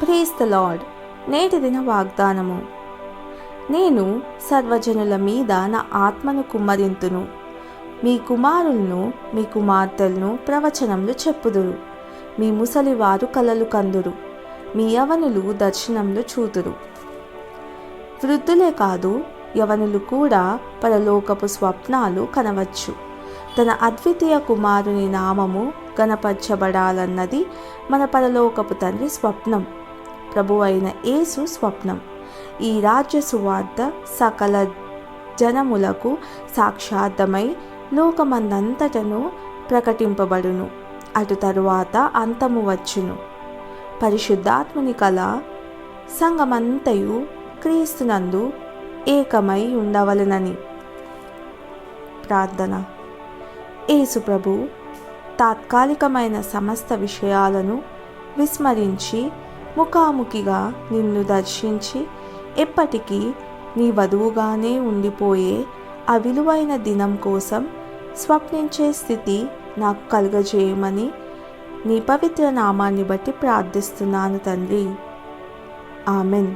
Praise the lord. నేటి దిన వాగ్దానము. నేను సర్వజనుల మీద నా ఆత్మను కుమ్మరింతును. మీ కుమారులను మీ కుమార్తెలను ప్రవచనములు చెప్పుదురు. మీ ముసలివారు కలలు కందురు. మీ యవనులు దర్శనములు చూతురు. వృద్ధులే కాదు, యవనులు కూడా పరలోకపు స్వప్నాలు కనవచ్చు. తన అద్వితీయ కుమారుని నామము గణపరచబడాలన్నది మన పరలోకపు తండ్రి స్వప్నం. ప్రభు అయిన యేసు స్వప్నం. ఈ రాజ్య సువార్త సకల జనములకు సాక్షార్థమై లోకమందంతటను ప్రకటింపబడును. అటు తరువాత అంతము వచ్చును. పరిశుద్ధాత్ముని కల సంఘమంతయు క్రీస్తునందు ఏకమై ఉండవలెనని. ప్రార్థన. యేసు ప్రభు తాత్కాలికమైన సమస్త విషయాలను విస్మరించి ముఖాముఖిగా నిన్ను దర్శించి ఎప్పటికీ నీ వధువుగానే ఉండిపోయే ఆ విలువైన దినం కోసం స్వప్నించే స్థితి నాకు కలుగజేయమని నీ పవిత్ర నామాన్ని బట్టి ప్రార్థిస్తున్నాను తండ్రి. ఆమెన్.